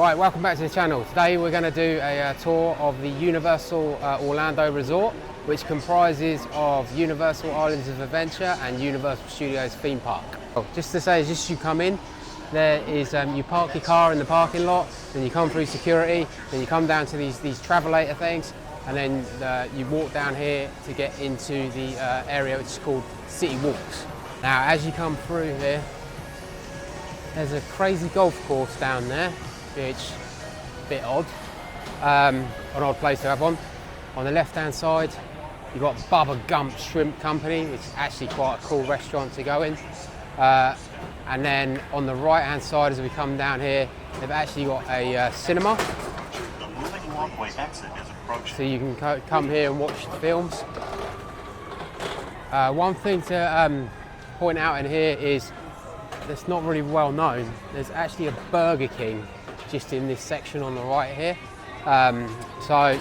Right, welcome back to the channel. Today we're going to do a tour of the Universal Orlando Resort, which comprises of Universal Islands of Adventure and Universal Studios theme park. Just to say, just as you come in, there is you park your car in the parking lot, then you come through security, then you come down to these travelator things, and then you walk down here to get into the area which is called City Walks. Now, as you come through here, there's a crazy golf course down there, which is a bit odd, an odd place to have one. On the left-hand side, you've got Bubba Gump Shrimp Company, which is actually quite a cool restaurant to go in. And then on the right-hand side, as we come down here, they've actually got a cinema. The moving walkway exit is approaching. So you can come here and watch the films. One thing to point out in here is that's not really well known. There's actually a Burger King just in this section on the right here. So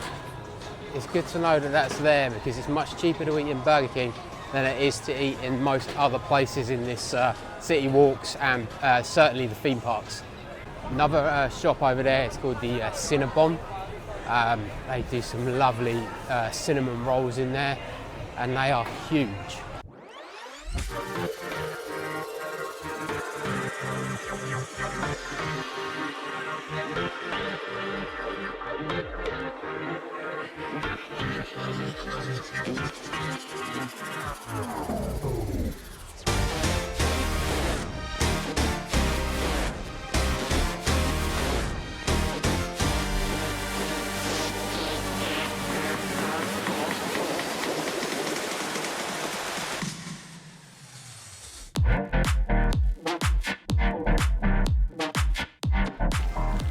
it's good to know that that's there, because it's much cheaper to eat in Burger King than it is to eat in most other places in this City Walks and certainly the theme parks. Another shop over there is called the Cinnabon. They do some lovely cinnamon rolls in there, and they are huge.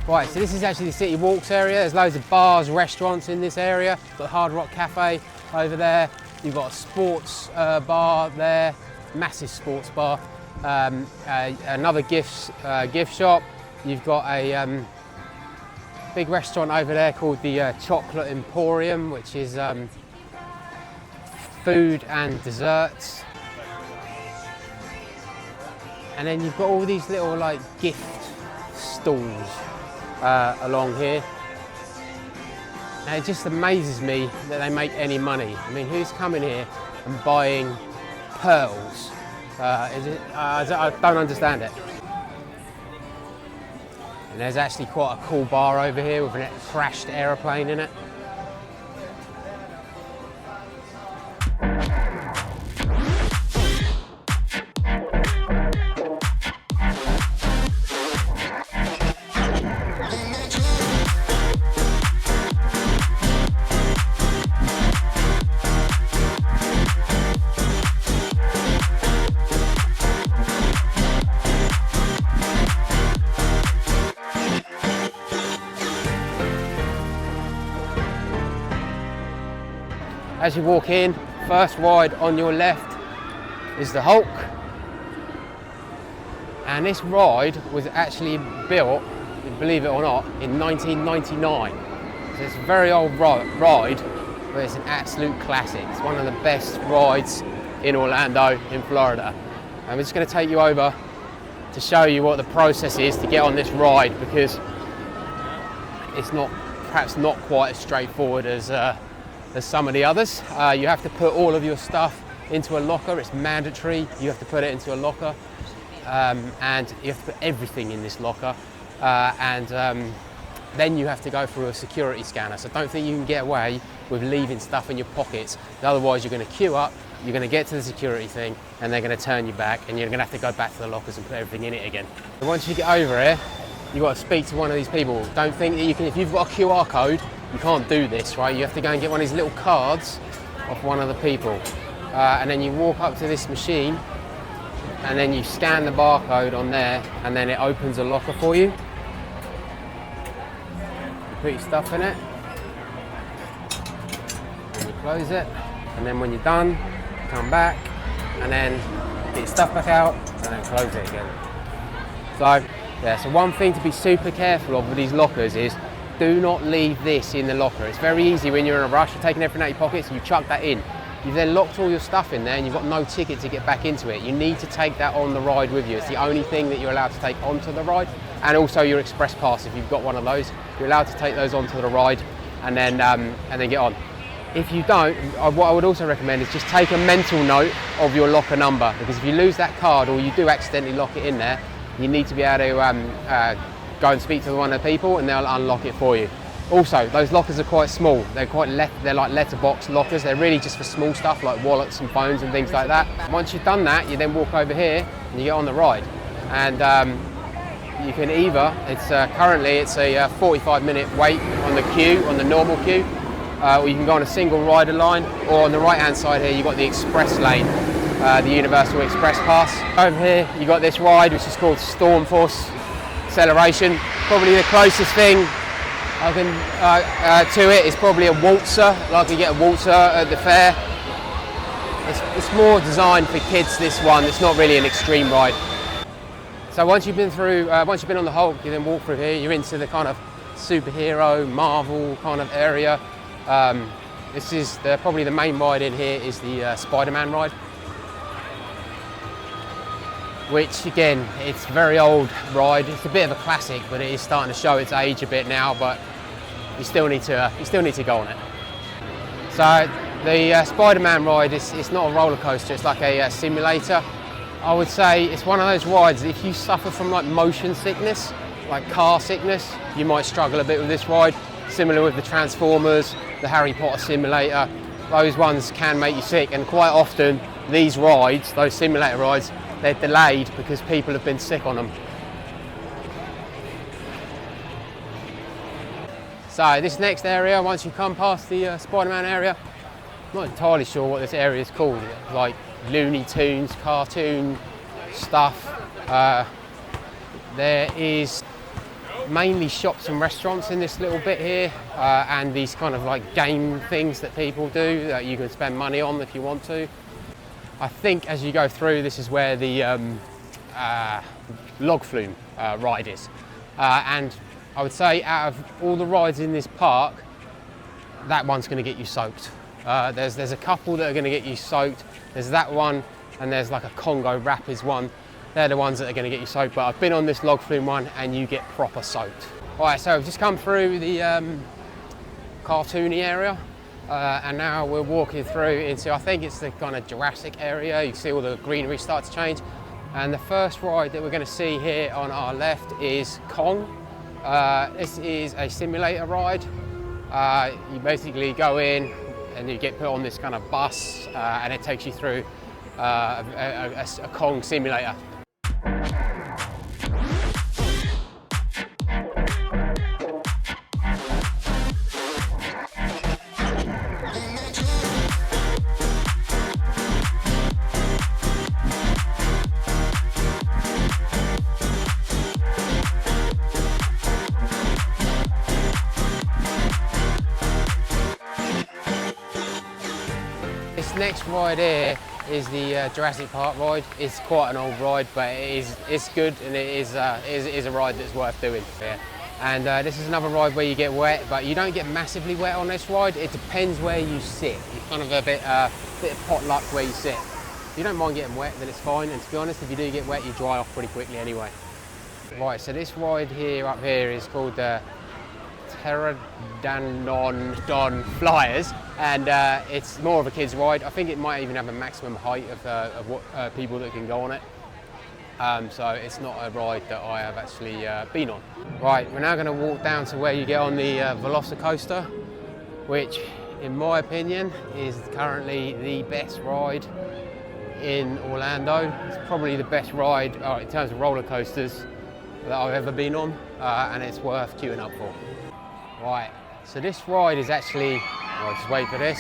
Right, so this is actually the City Walks area. There's loads of bars, restaurants in this area. Got Hard Rock Cafe over there. You've got a sports bar there, massive sports bar. Another gift shop. You've got a big restaurant over there called the Chocolate Emporium, which is food and desserts. And then you've got all these little like gift stalls along here. Now, it just amazes me that they make any money. I mean, who's coming here and buying pearls? I don't understand it. And there's actually quite a cool bar over here with a crashed aeroplane in it. As you walk in, first ride on your left is the Hulk. And this ride was actually built, believe it or not, in 1999. So it's a very old ride, but it's an absolute classic. It's one of the best rides in Orlando, in Florida. And we're just going to take you over to show you what the process is to get on this ride, because it's perhaps not quite as straightforward as some of the others. You have to put all of your stuff into a locker. It's mandatory. You have to put it into a locker, and you have to put everything in this locker, then you have to go through a security scanner. So don't think you can get away with leaving stuff in your pockets. Otherwise, you're going to queue up, you're going to get to the security thing, and they're going to turn you back, and you're going to have to go back to the lockers and put everything in it again. So once you get over here, you've got to speak to one of these people. Don't think that you can, if you've got a QR code, you can't do this, right? You have to go and get one of these little cards off one of the people. And then you walk up to this machine, and then you scan the barcode on there, and then it opens a locker for you. You put your stuff in it, and you close it. And then when you're done, you come back, and then get your stuff back out, and then close it again. So, yeah, so one thing to be super careful of with these lockers is do not leave this in the locker. It's very easy when you're in a rush, you're taking everything out of your pockets and you chuck that in. you've then locked all your stuff in there and you've got no ticket to get back into it. You need to take that on the ride with you. It's the only thing that you're allowed to take onto the ride, and also your express pass. If you've got one of those, you're allowed to take those onto the ride and then get on. If you don't, what I would also recommend is just take a mental note of your locker number, because if you lose that card or you do accidentally lock it in there, you need to be able to go and speak to one of the people and they'll unlock it for you. Also, those lockers are quite small. They're like letterbox lockers. They're really just for small stuff like wallets and phones and things like that. Once you've done that, you then walk over here and you get on the ride. And you can either, currently it's a 45-minute wait on the queue, on the normal queue, or you can go on a single rider line, or on the right hand side here you've got the express lane, the Universal Express Pass. Over here you've got this ride which is called Storm Force Acceleration. Probably the closest thing I can to it is probably a waltzer, like you get a waltzer at the fair. It's more designed for kids, this one. It's not really an extreme ride. So once you've been on the Hulk, you then walk through here, you're into the kind of superhero, Marvel kind of area. This is probably the main ride in here is the Spider-Man ride, which again, it's a very old ride. It's a bit of a classic, but it is starting to show its age a bit now, but you still need to go on it. So the Spider-Man ride it's not a roller coaster, it's like a simulator. I would say it's one of those rides, if you suffer from like motion sickness, like car sickness, you might struggle a bit with this ride. Similar with the Transformers, the Harry Potter simulator, those ones can make you sick, and quite often these rides, those simulator rides, they're delayed because people have been sick on them. So this next area, once you come past the Spider-Man area, I'm not entirely sure what this area is called, like Looney Tunes, cartoon stuff. There is mainly shops and restaurants in this little bit here, and these kind of like game things that people do that you can spend money on if you want to. I think as you go through, this is where the log flume ride is, and I would say out of all the rides in this park, that one's going to get you soaked. There's a couple that are going to get you soaked. There's that one, and there's like a Congo Rapids one. They're the ones that are going to get you soaked, but I've been on this log flume one and you get proper soaked. All right, so I've just come through the cartoony area, and now we're walking through into, I think it's the kind of Jurassic area. You can see all the greenery start to change. And the first ride that we're going to see here on our left is Kong. This is a simulator ride. You basically go in and you get put on this kind of bus, and it takes you through a Kong simulator. This next ride here is the Jurassic Park ride. It's quite an old ride, but it's good, and it is a ride that's worth doing. Yeah. And this is another ride where you get wet, but you don't get massively wet on this ride. It depends where you sit. You're kind of a bit of pot luck where you sit. If you don't mind getting wet, then it's fine. And to be honest, if you do get wet, you dry off pretty quickly anyway. Right, so this ride here up here is called the Pteranodon Flyers, and it's more of a kid's ride. I think it might even have a maximum height of what people that can go on it. So it's not a ride that I have actually been on. Right, we're now going to walk down to where you get on the Velocicoaster, which in my opinion is currently the best ride in Orlando. It's probably the best ride in terms of roller coasters that I've ever been on, and it's worth queuing up for. Right, so this ride is actually, I'll just wait for this.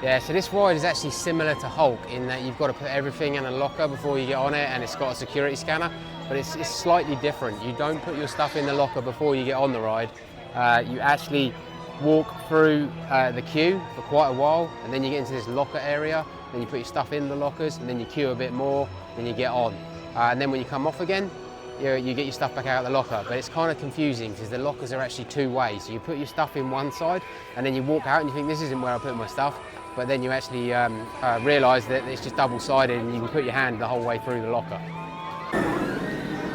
Yeah, so this ride is actually similar to Hulk in that you've got to put everything in a locker before you get on it, and it's got a security scanner, but it's slightly different. You don't put your stuff in the locker before you get on the ride. You actually walk through the queue for quite a while, and then you get into this locker area, then you put your stuff in the lockers, and then you queue a bit more, then you get on. And then when you come off again, you get your stuff back out of the locker. But it's kind of confusing because the lockers are actually two ways. So you put your stuff in one side and then you walk out and you think this isn't where I put my stuff. But then you actually realise that it's just double-sided and you can put your hand the whole way through the locker.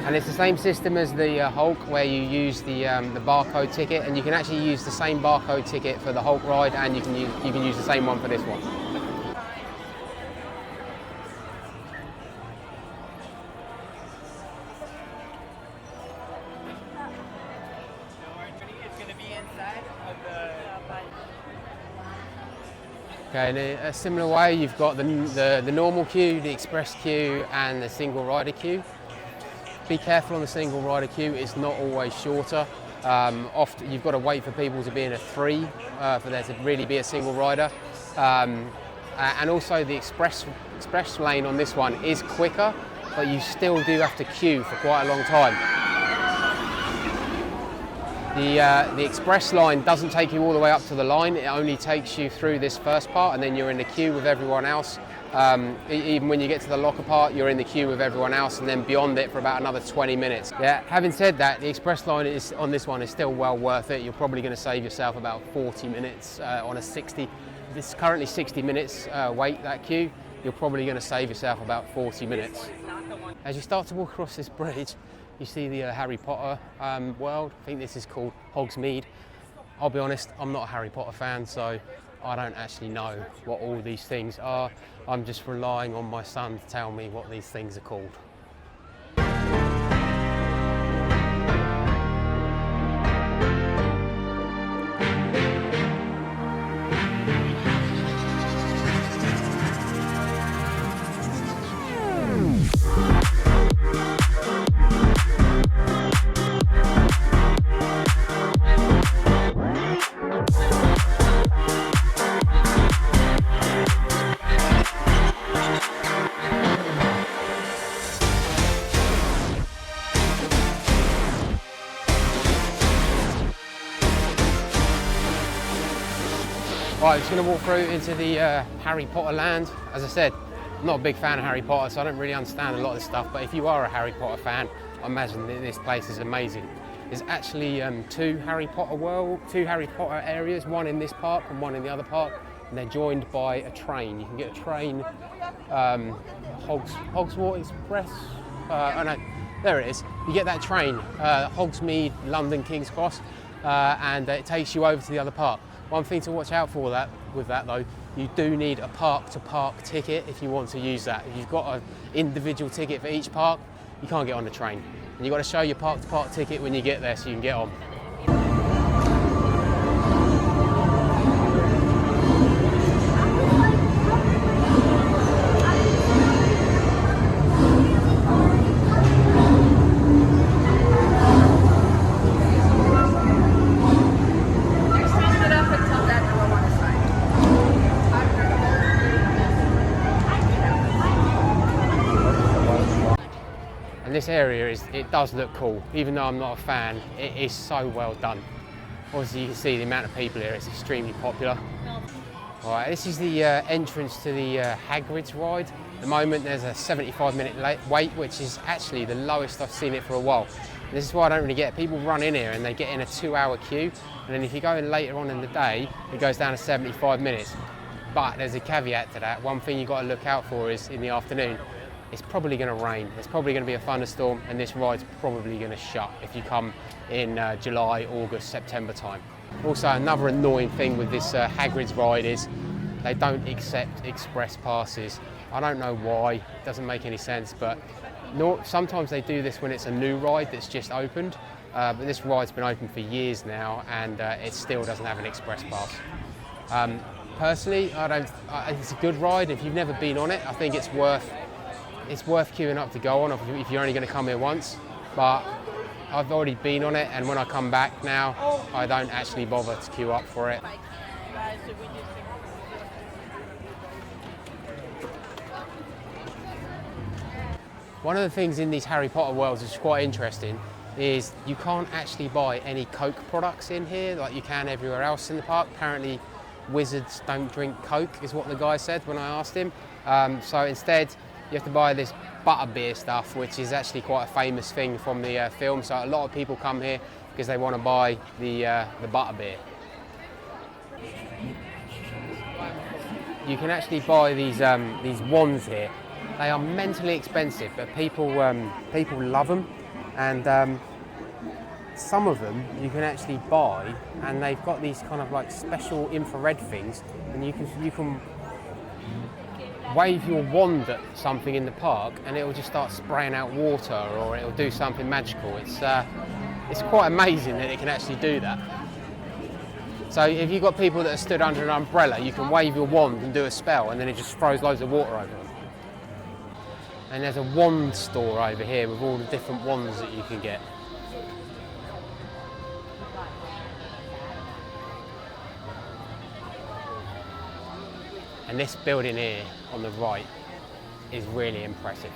And it's the same system as the Hulk, where you use the barcode ticket, and you can actually use the same barcode ticket for the Hulk ride, and you can use the same one for this one. Okay, in a similar way, you've got the normal queue, the express queue, and the single rider queue. Be careful on the single rider queue, it's not always shorter. Often you've got to wait for people to be in a 3 for there to really be a single rider. And also the express lane on this one is quicker, but you still do have to queue for quite a long time. The express line doesn't take you all the way up to the line, it only takes you through this first part and then you're in the queue with everyone else. Even when you get to the locker part, you're in the queue with everyone else, and then beyond it for about another 20 minutes. Yeah, having said that, the express line on this one is still well worth it. You're probably going to save yourself about 40 minutes on a 60. This is currently 60 minutes wait, that queue. You're probably going to save yourself about 40 minutes. As you start to walk across this bridge, you see the Harry Potter world. I think this is called Hogsmeade. I'll be honest, I'm not a Harry Potter fan, so I don't actually know what all these things are. I'm just relying on my son to tell me what these things are called. Right, I'm just going to walk through into the Harry Potter land. As I said, I'm not a big fan of Harry Potter, so I don't really understand a lot of this stuff, but if you are a Harry Potter fan, I imagine that this place is amazing. There's actually two Harry Potter areas, one in this park and one in the other park, and they're joined by a train. You can get a train, Hogswater Express, oh no, there it is. You get that train, Hogsmeade, London, King's Cross, and it takes you over to the other park. One thing to watch out for with that though, you do need a park-to-park ticket if you want to use that. If you've got an individual ticket for each park, you can't get on the train. And you've got to show your park-to-park ticket when you get there so you can get on. This area it does look cool, even though I'm not a fan. It is so well done. Obviously you can see the amount of people here, it's extremely popular. Alright, this is the entrance to the Hagrid's ride. At the moment there's a 75-minute wait, which is actually the lowest I've seen it for a while. And this is why I don't really get it. People run in here and they get in a 2-hour queue, and then if you go in later on in the day, it goes down to 75 minutes. But there's a caveat to that. One thing you've got to look out for is in the afternoon, it's probably going to rain, there's probably going to be a thunderstorm, and this ride's probably going to shut if you come in July, August, September time. Also, another annoying thing with this Hagrid's ride is they don't accept express passes. I don't know why, it doesn't make any sense, but sometimes they do this when it's a new ride that's just opened, but this ride's been open for years now, and it still doesn't have an express pass. Personally, it's a good ride. If you've never been on it, I think it's worth queuing up to go on if you're only going to come here once, but I've already been on it, and when I come back now, I don't actually bother to queue up for it. One of the things in these Harry Potter worlds which is quite interesting is you can't actually buy any Coke products in here like you can everywhere else in the park. Apparently wizards don't drink Coke is what the guy said when I asked him. So instead you have to buy this butterbeer stuff, which is actually quite a famous thing from the film. So a lot of people come here because they want to buy the butterbeer. You can actually buy these wands here. They are mentally expensive, but people love them, and some of them you can actually buy, and they've got these kind of like special infrared things, and you can wave your wand at something in the park, and it will just start spraying out water, or it will do something magical. It's quite amazing that it can actually do that. So if you've got people that are stood under an umbrella, you can wave your wand and do a spell, and then it just throws loads of water over them. And there's a wand store over here with all the different wands that you can get. And this building here on the right is really impressive.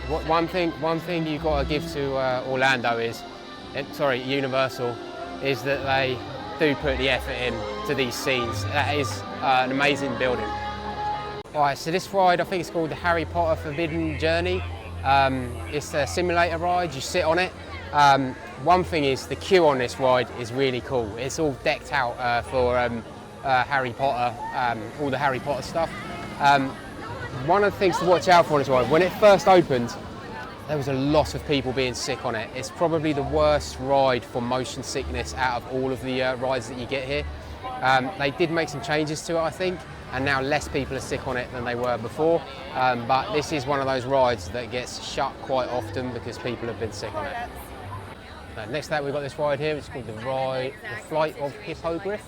One thing you've got to give to Orlando is, Universal, is that they do put the effort in to these scenes. That is an amazing building. Alright, so this ride, I think it's called the Harry Potter Forbidden Journey. It's a simulator ride, you sit on it. One thing is the queue on this ride is really cool. It's all decked out for Harry Potter, all the Harry Potter stuff. One of the things to watch out for on this ride, when it first opened, there was a lot of people being sick on it. It's probably the worst ride for motion sickness out of all of the rides that you get here. They did make some changes to it, I think, and now less people are sick on it than they were before. But this is one of those rides that gets shut quite often because people have been sick on it. Next to that, we've got this ride here, which is called the Flight of Hippogriff,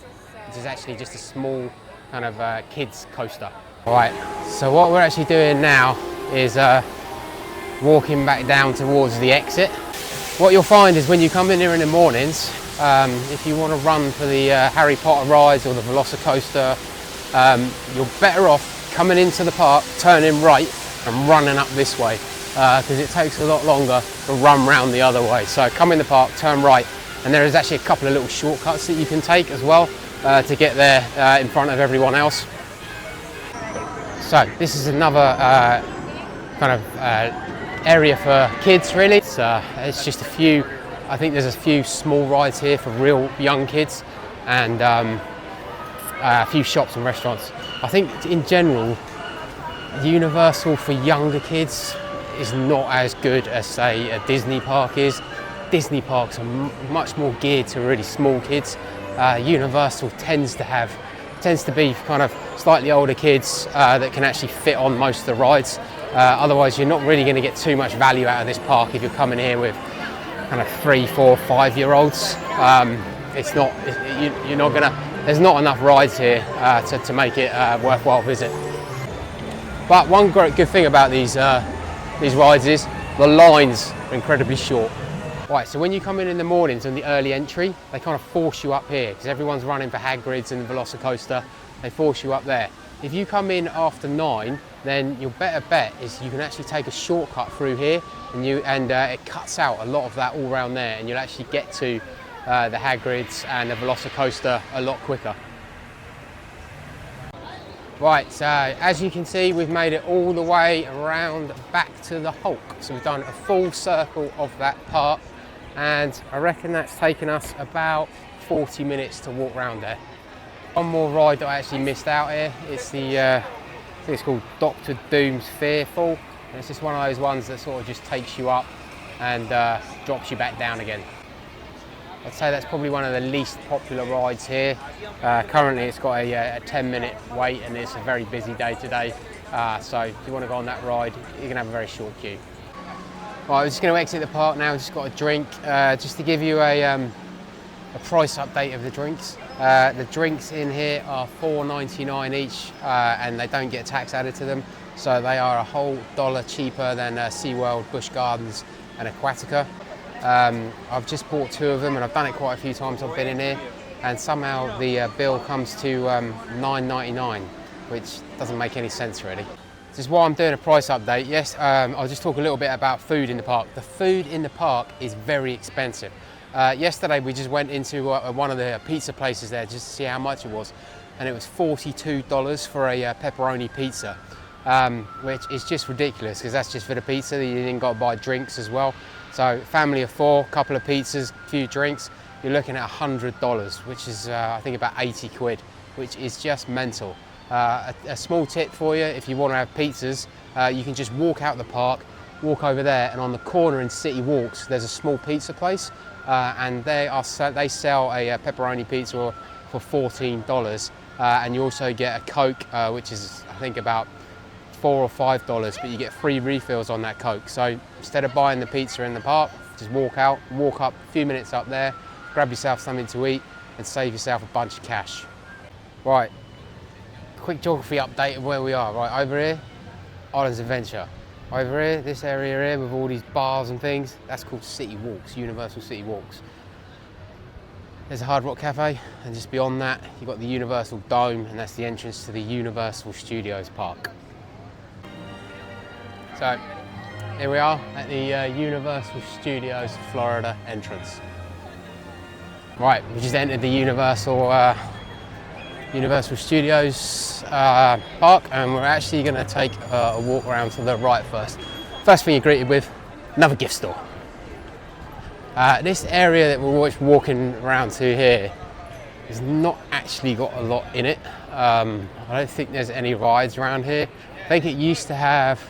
which is actually just a small kind of kids coaster. All right, so what we're actually doing now is walking back down towards the exit. What you'll find is when you come in here in the mornings, if you want to run for the Harry Potter rides or the Velocicoaster, you're better off coming into the park, turning right and running up this way, because it takes a lot longer to run round the other way. So come in the park, turn right, and there is actually a couple of little shortcuts that you can take as well to get there in front of everyone else. So this is another kind of area for kids, really. It's just a few, I think there's a few small rides here for real young kids, and a few shops and restaurants. I think in general, Universal for younger kids is not as good as, say, a Disney park is. Disney parks are much more geared to really small kids. Universal tends to be kind of slightly older kids that can actually fit on most of the rides. Otherwise, you're not really going to get too much value out of this park if you're coming here with kind of 3, 4, 5-year-olds. You're not gonna. There's not enough rides here to make it a worthwhile visit. But one great good thing about these rides is the lines are incredibly short. Right, so when you come in the mornings on the early entry, they kind of force you up here because everyone's running for Hagrid's and the Velocicoaster. They force you up there. If you come in after 9, then your better bet is you can actually take a shortcut through here, and it cuts out a lot of that all around there, and you'll actually get to the Hagrid's and the Velocicoaster a lot quicker. Right, so as you can see, we've made it all the way around back to the Hulk. So we've done a full circle of that park, and I reckon that's taken us about 40 minutes to walk around there. One more ride that I actually missed out here, it's I think it's called Doctor Doom's Fearful. And it's just one of those ones that sort of just takes you up and drops you back down again. I'd say that's probably one of the least popular rides here. Currently it's got a 10-minute wait, and it's a very busy day today. So if you want to go on that ride, you're going to have a very short queue. Right, we're just going to exit the park now. Just got a drink. Just to give you a price update of the drinks. The drinks in here are $4.99 each, and they don't get tax added to them. So they are a whole $1 cheaper than SeaWorld, Busch Gardens and Aquatica. I've just bought 2 of them, and I've done it quite a few times I've been in here, and somehow the bill comes to $9.99, which doesn't make any sense really. Just while I'm doing a price update, yes, I'll just talk a little bit about food in the park. The food in the park is very expensive. Yesterday we just went into one of the pizza places there just to see how much it was. and it was $42 for a pepperoni pizza, which is just ridiculous because that's just for the pizza. You then got to buy drinks as well. So family of 4, couple of pizzas, few drinks, you're looking at $100, which is I think about 80 quid, which is just mental. A small tip for you, if you want to have pizzas, you can just walk out the park, walk over there, and on the corner in City Walks there's a small pizza place, and they sell a pepperoni pizza for $14, and you also get a Coke, which is I think about $4 or $5, but you get free refills on that Coke. So instead of buying the pizza in the park, just walk out, walk up a few minutes up there, grab yourself something to eat and save yourself a bunch of cash. Right, quick geography update of where we are. Right, over here, Islands of Adventure. Over here, this area here with all these bars and things, that's called City Walks, Universal City Walks. There's a Hard Rock Cafe, and just beyond that, you've got the Universal Dome, and that's the entrance to the Universal Studios Park. So, here we are at the Universal Studios Florida entrance. Right, we just entered the Universal Studios park, and we're actually going to take a walk around to the right first. First thing you're greeted with, another gift store. This area that we're walking around to here has not actually got a lot in it. I don't think there's any rides around here. I think it used to have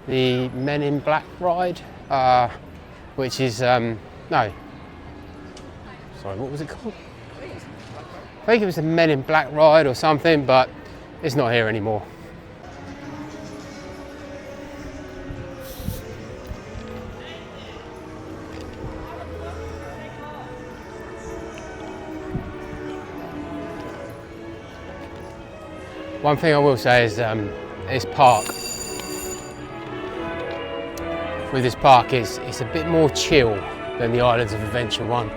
the Men in Black ride, which is, no, sorry, what was it called? I think it was the Men in Black ride or something, but it's not here anymore. One thing I will say is this park, with this park, it's a bit more chill than the Islands of Adventure one.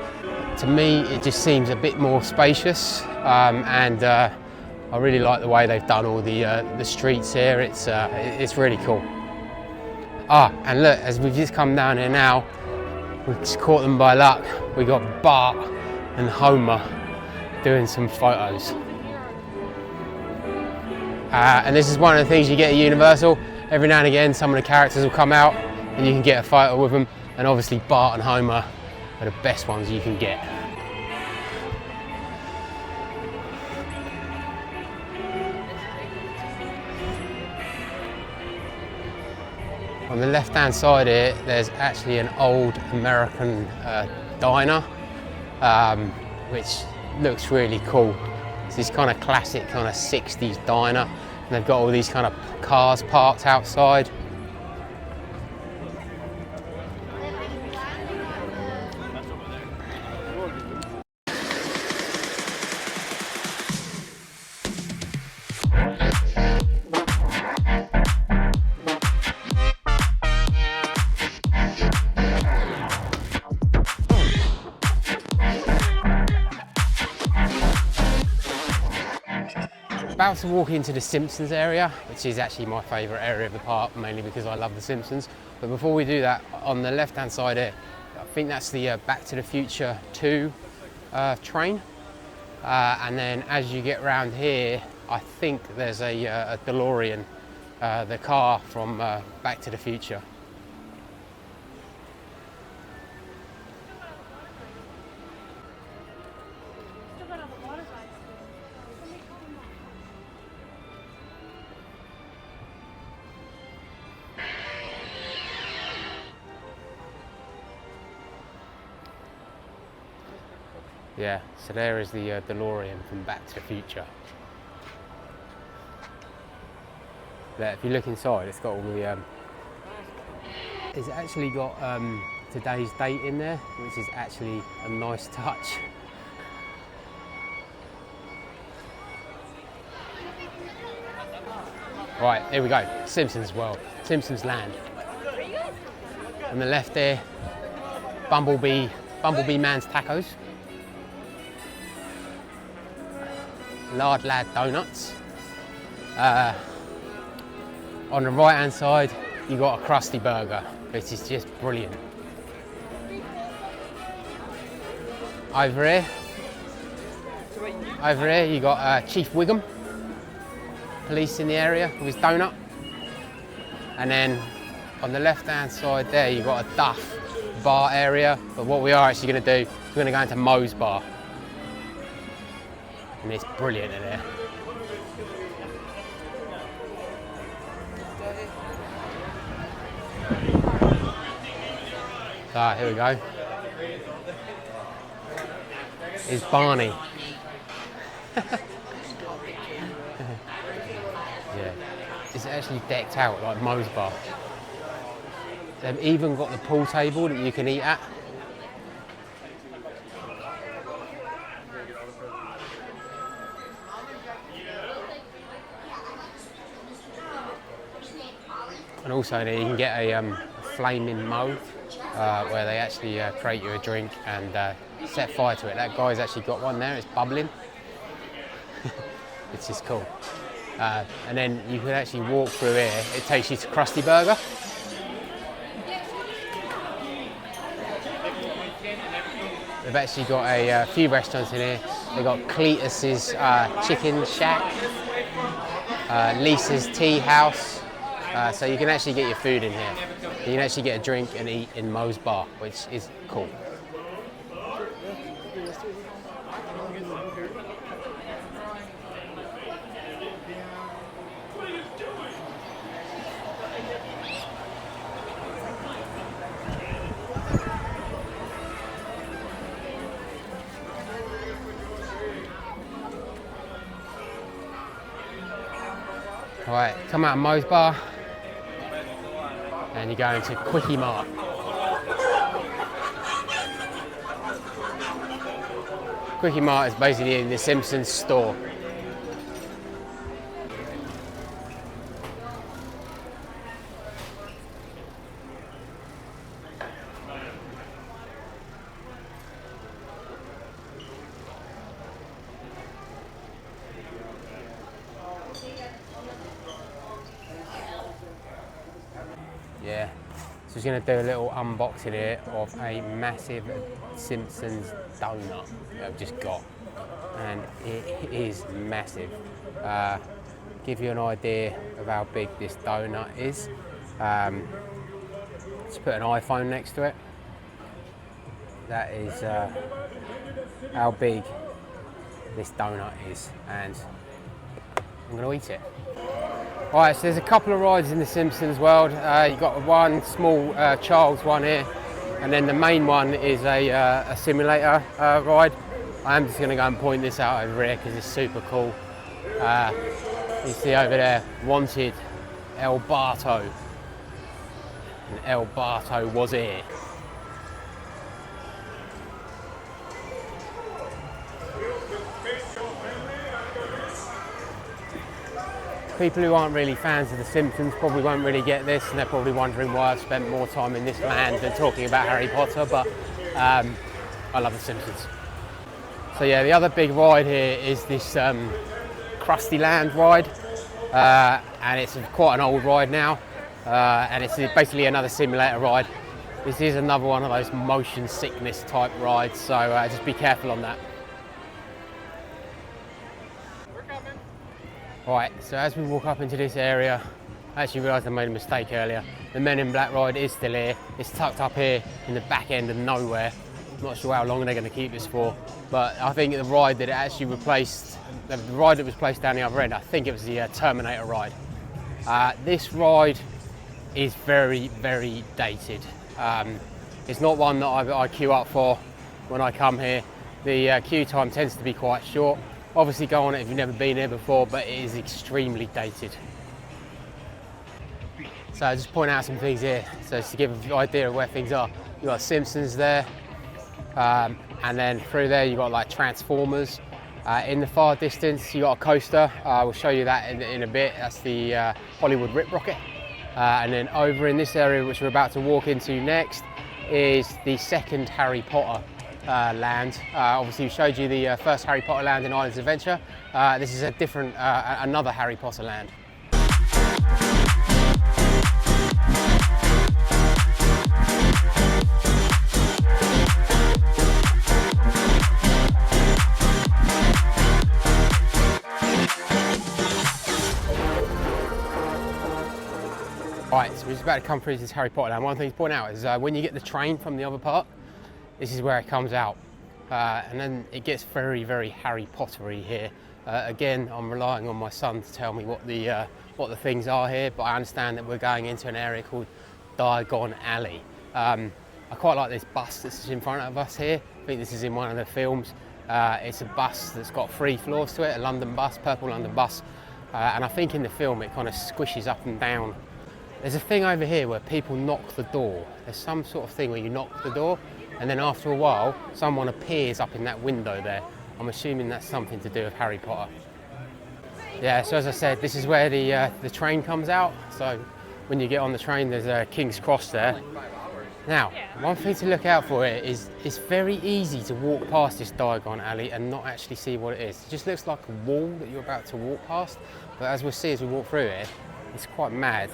To me, it just seems a bit more spacious, and I really like the way they've done all the streets here. It's really cool. And look, as we've just come down here now, we've just caught them by luck. We got Bart and Homer doing some photos. And this is one of the things you get at Universal. Every now and again, some of the characters will come out and you can get a photo with them. And obviously Bart and Homer are the best ones you can get. On the left-hand side here, there's actually an old American diner, which looks really cool. It's this kind of classic kind of 60s diner, and they've got all these kind of cars parked outside. About to walk into the Simpsons area, which is actually my favourite area of the park, mainly because I love the Simpsons. But before we do that, on the left-hand side here, I think that's the Back to the Future 2 train. And then as you get around here, I think there's a DeLorean, the car from Back to the Future. Yeah, so there is the DeLorean from Back to the Future. There, if you look inside, it's got all the... it's actually got today's date in there, which is actually a nice touch. Right, here we go, Simpsons World, Simpsons Land. On the left there, Bumblebee Man's Tacos. Lard Lad Donuts. On the right hand side, you got a Krusty Burger, which is just brilliant. Over here, Over here you got Chief Wiggum, police in the area with his donut. And then on the left hand side there you got a Duff bar area. But what we are actually going to do is we're going to go into Moe's bar. And it's brilliant in there. So here we go. It's Barney. Yeah, it's actually decked out like Moe's bar. They've even got the pool table that you can eat at. And also there you can get a flaming Moe, where they actually create you a drink and set fire to it. That guy's actually got one there, it's bubbling. It's just cool. And then you can actually walk through here. It takes you to Krusty Burger. They've actually got a few restaurants in here. They've got Cletus's Chicken Shack, Lisa's Tea House. So you can actually get your food in here. You can actually get a drink and eat in Moe's bar, which is cool. Right, come out of Moe's bar and you go into Quickie Mart. Quickie Mart is basically in the Simpsons store. Yeah, so just going to do a little unboxing here of a massive Simpsons donut that I've just got, and it is massive. Give you an idea of how big this donut is. Let's put an iPhone next to it. That is how big this donut is, and I'm going to eat it. Alright, so there's a couple of rides in the Simpsons world. You've got one small child's one here, and then the main one is a simulator ride. I am just going to go and point this out over here because it's super cool. You see over there, Wanted, El Barto. And El Barto was here. People who aren't really fans of The Simpsons probably won't really get this, and they're probably wondering why I've spent more time in this land than talking about Harry Potter, but I love The Simpsons. So yeah, the other big ride here is this Krusty Land ride, and it's quite an old ride now, and it's basically another simulator ride. This is another one of those motion sickness type rides, so just be careful on that. Right, so as we walk up into this area, I actually realised I made a mistake earlier. The Men in Black ride is still here. It's tucked up here in the back end of nowhere. I'm not sure how long they're going to keep this for, but I think the ride that it actually replaced, the ride that was placed down the other end, I think it was the Terminator ride. This ride is very, very dated. It's not one that I queue up for when I come here. The queue time tends to be quite short. Obviously go on it if you've never been here before, but it is extremely dated. So I'll just point out some things here, so just to give an idea of where things are. You've got Simpsons there, and then through there you've got like Transformers. In the far distance you've got a coaster, we'll show you that in a bit. That's the Hollywood Rip Rocket. And then over in this area, which we're about to walk into next, is the second Harry Potter land. Obviously we showed you the first Harry Potter land in Islands of Adventure. This is a different, another Harry Potter land. we're just about to come through this Harry Potter land. One thing to point out is when you get the train from the other part, this is where it comes out. And then it gets very, very Harry Pottery here. Again, I'm relying on my son to tell me what the things are here, but I understand that we're going into an area called Diagon Alley. I quite like this bus that's in front of us here. I think this is in one of the films. It's a bus that's got 3 floors to it, a London bus, purple London bus. And I think in the film it kind of squishes up and down. There's a thing over here where people knock the door. There's some sort of thing where you knock the door, and then after a while, someone appears up in that window there. I'm assuming that's something to do with Harry Potter. Yeah, so as I said, this is where the train comes out. So when you get on the train, there's a King's Cross there. Now, one thing to look out for here is it's very easy to walk past this Diagon Alley and not actually see what it is. It just looks like a wall that you're about to walk past, but as we'll see as we walk through it, it's quite mad.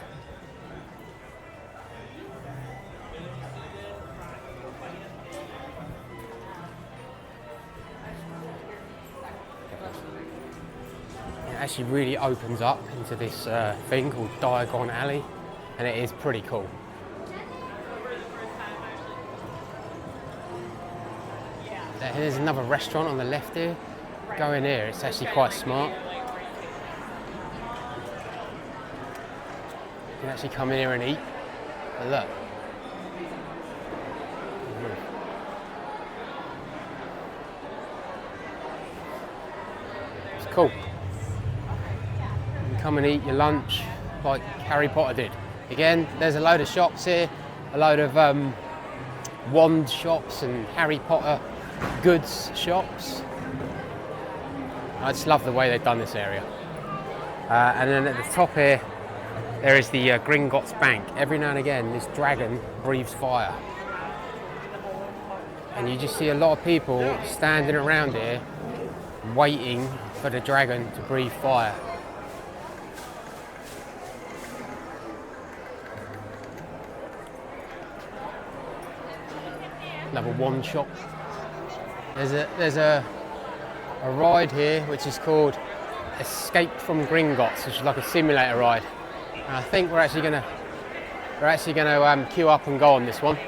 It actually really opens up into this thing called Diagon Alley, and it is pretty cool. There's another restaurant on the left here. Go in here, it's actually quite smart. You can actually come in here and eat. But look. It's cool. You can come and eat your lunch like Harry Potter did. Again, there's a load of shops here, a load of wand shops and Harry Potter goods shops. I just love the way they've done this area. And then at the top here, there is the Gringotts Bank. Every now and again, this dragon breathes fire. And you just see a lot of people standing around here, waiting for the dragon to breathe fire. Another wand shop. There's a ride here which is called Escape from Gringotts, which is like a simulator ride. And I think we're actually gonna queue up and go on this one.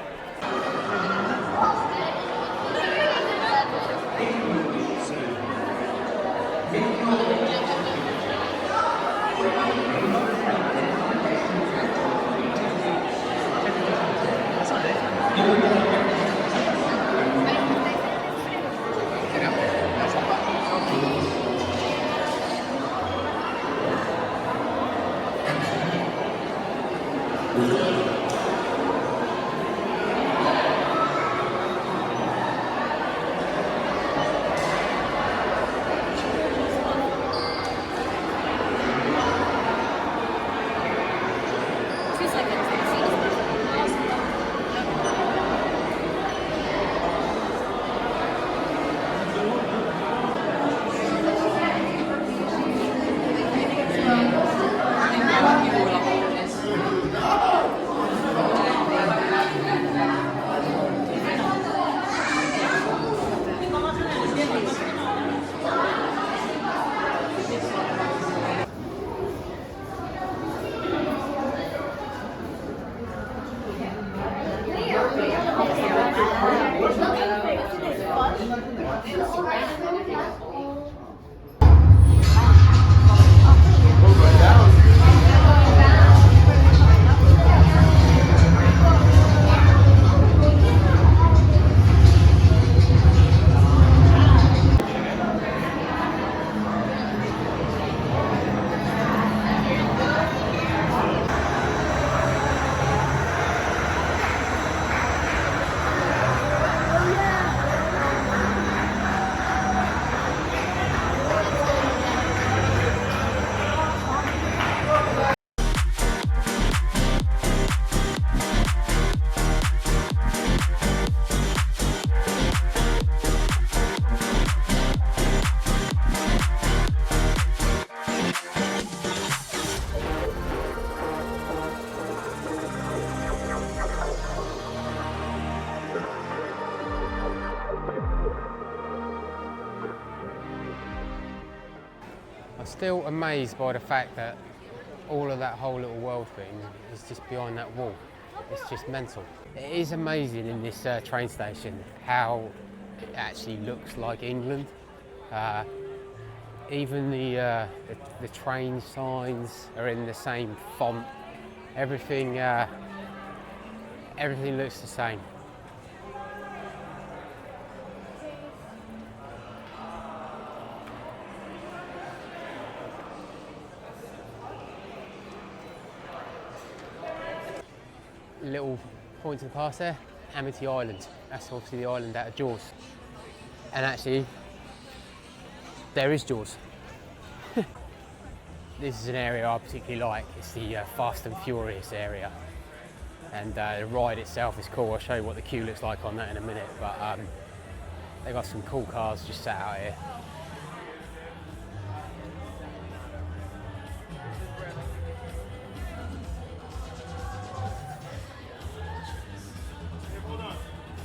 Still amazed by the fact that all of that whole little world thing is just behind that wall. It's just mental. It is amazing in this train station how it actually looks like England. Even the train signs are in the same font. Everything looks the same. Little point to the past there, Amity Island. That's obviously the island out of Jaws. And actually, there is Jaws. This is an area I particularly like. It's the Fast and Furious area. And the ride itself is cool. I'll show you what the queue looks like on that in a minute. But they've got some cool cars just sat out here.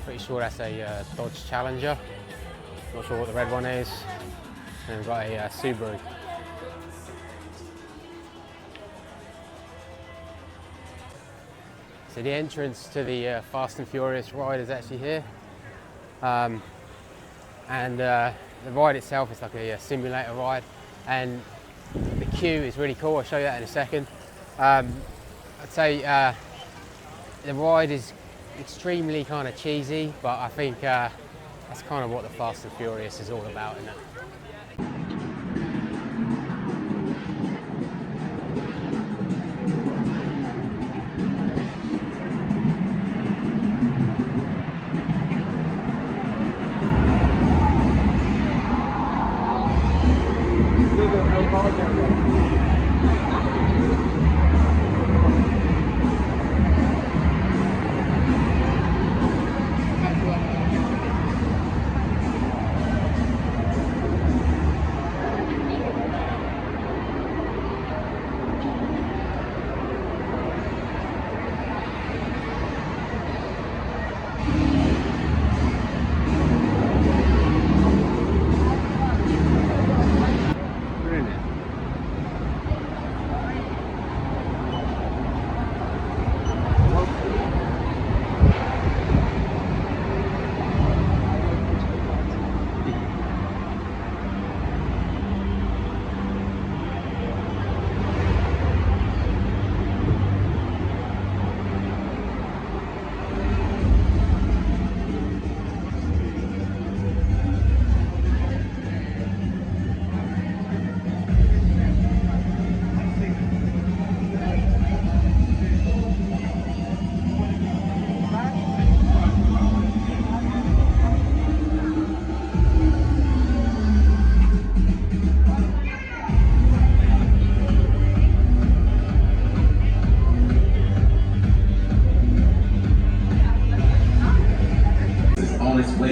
Pretty sure that's a Dodge Challenger. Not sure what the red one is. And we've got a Subaru. So the entrance to the Fast and Furious ride is actually here. The ride itself is like a simulator ride. And the queue is really cool. I'll show you that in a second. I'd say the ride is extremely kind of cheesy, but I think that's kind of what the Fast and Furious is all about, isn't it?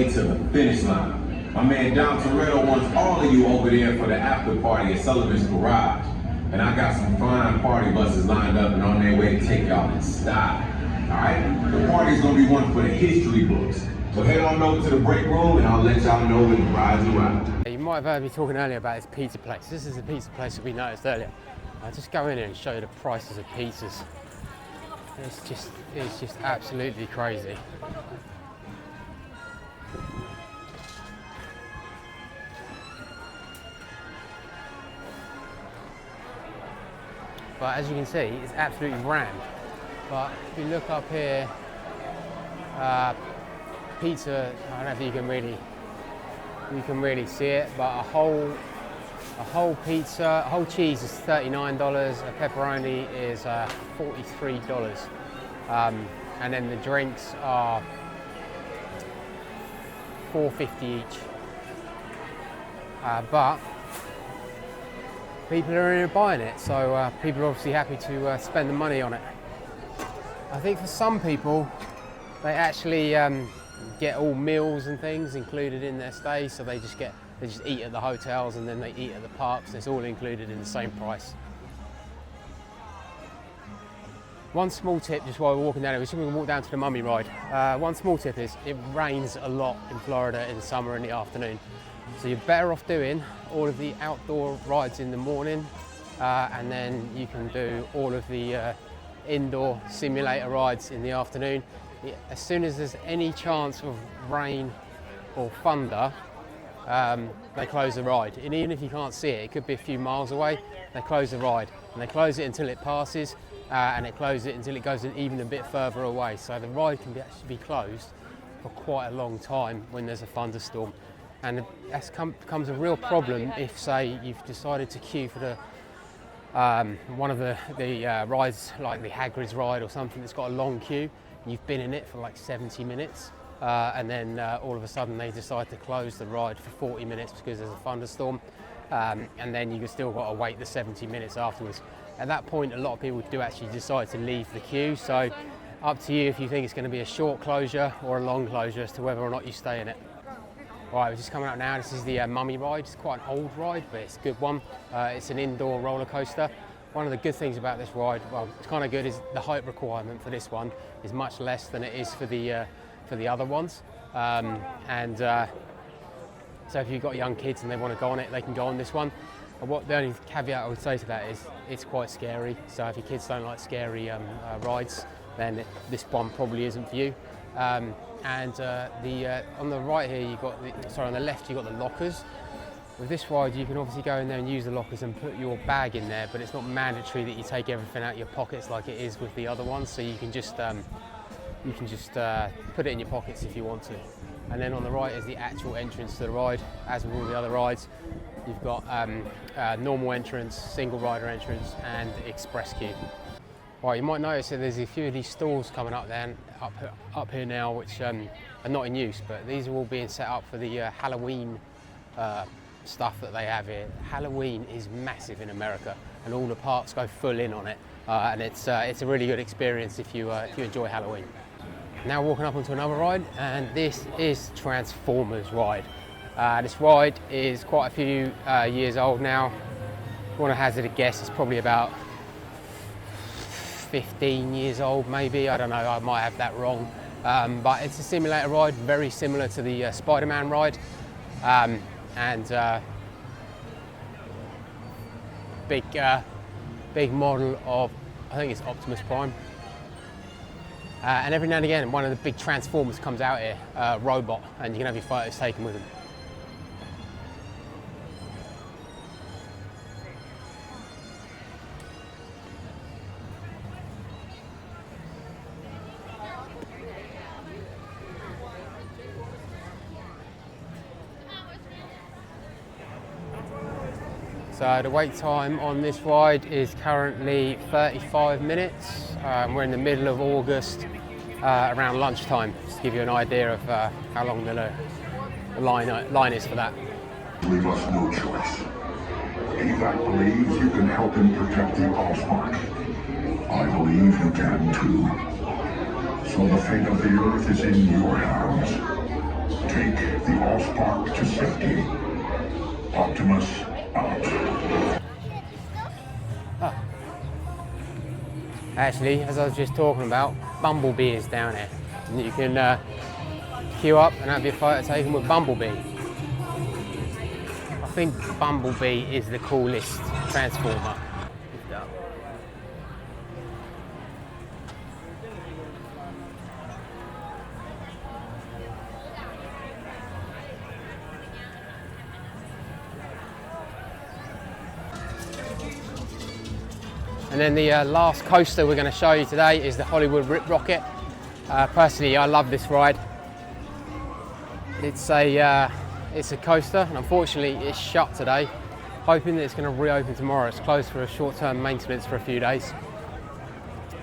To the finish line. My man Dom Toretto wants all of you over there for the after party at Sullivan's Garage. And I got some fine party buses lined up and on their way to take y'all in style. Alright? The party's gonna be one for the history books. So head on over to the break room and I'll let y'all know when the rides arrive. You might have heard me talking earlier about this pizza place. This is the pizza place that we noticed earlier. I'll just go in here and show you the prices of pizzas. It's just absolutely crazy. But as you can see, it's absolutely rammed. But if you look up here, pizza, I don't know if you can really see it, but a whole pizza, a whole cheese is $39, a pepperoni is $43. And then the drinks are $4.50 each. But people are in here buying it, so people are obviously happy to spend the money on it. I think for some people, they actually get all meals and things included in their stay, so they just eat at the hotels and then they eat at the parks. It's all included in the same price. One small tip, just while we're walking down here, we're just going to walk down to the Mummy ride. One small tip is it rains a lot in Florida in the summer in the afternoon. So you're better off doing all of the outdoor rides in the morning and then you can do all of the indoor simulator rides in the afternoon. As soon as there's any chance of rain or thunder, they close the ride. And even if you can't see it, it could be a few miles away, they close the ride. And they close it until it passes, and they close it until it goes even a bit further away. So the ride can actually be closed for quite a long time when there's a thunderstorm. And that becomes a real problem if, say, you've decided to queue for the one of the rides, like the Hagrid's ride or something that's got a long queue. You've been in it for like 70 minutes, and then all of a sudden they decide to close the ride for 40 minutes because there's a thunderstorm, and then you've still got to wait the 70 minutes afterwards. At that point, a lot of people do actually decide to leave the queue. So up to you if you think it's going to be a short closure or a long closure as to whether or not you stay in it. Right, we're just coming up now. This is the Mummy ride. It's quite an old ride, but it's a good one. It's an indoor roller coaster. One of the good things about this ride, well, it's kind of good, is the height requirement for this one is much less than it is for the other ones. So if you've got young kids and they want to go on it, they can go on this one. The only caveat I would say to that is it's quite scary. So if your kids don't like scary rides, then this one probably isn't for you. On the right here, on the left, you've got the lockers. With this ride, you can obviously go in there and use the lockers and put your bag in there, but it's not mandatory that you take everything out of your pockets like it is with the other ones. So you can just put it in your pockets if you want to. And then on the right is the actual entrance to the ride. As with all the other rides, you've got normal entrance, single rider entrance, and express queue. Right, you might notice that there's a few of these stalls coming up here now, which are not in use, but these are all being set up for the Halloween stuff that they have here. Halloween is massive in America, and all the parks go full in on it, and it's a really good experience if you enjoy Halloween. Now walking up onto another ride, and this is Transformers ride. This ride is quite a few years old now. If I want to hazard a guess, it's probably about 15 years old maybe, I don't know, I might have that wrong. But it's a simulator ride, very similar to the Spider-Man ride. Big model of, I think it's Optimus Prime. And every now and again, one of the big Transformers comes out here, robot, and you can have your photos taken with them. So the wait time on this ride is currently 35 minutes. We're in the middle of August, around lunchtime, just to give you an idea of how long the line is for that. Leave us no choice. AVAC believes you can help him protect the Allspark. I believe you can too. So the fate of the Earth is in your hands. Take the Allspark to safety. Optimus out. Actually, as I was just talking about, Bumblebee is down here. And you can queue up and have your photo taken with Bumblebee. I think Bumblebee is the coolest Transformer. And then the last coaster we're going to show you today is the Hollywood Rip Rocket. Personally, I love this ride. It's a coaster, and unfortunately it's shut today. Hoping that it's going to reopen tomorrow. It's closed for a short-term maintenance for a few days.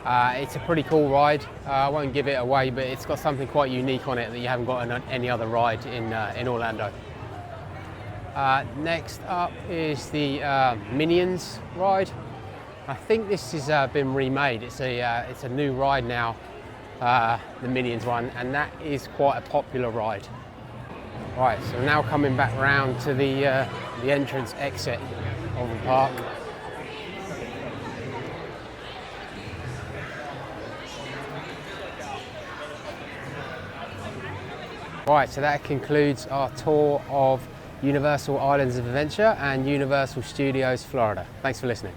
It's a pretty cool ride. I won't give it away, but it's got something quite unique on it that you haven't got on any other ride in Orlando. Next up is the Minions ride. I think this has been remade. It's a new ride now, the Minions one, and that is quite a popular ride. Right, so now coming back round to the entrance exit of the park. Right, so that concludes our tour of Universal Islands of Adventure and Universal Studios Florida. Thanks for listening.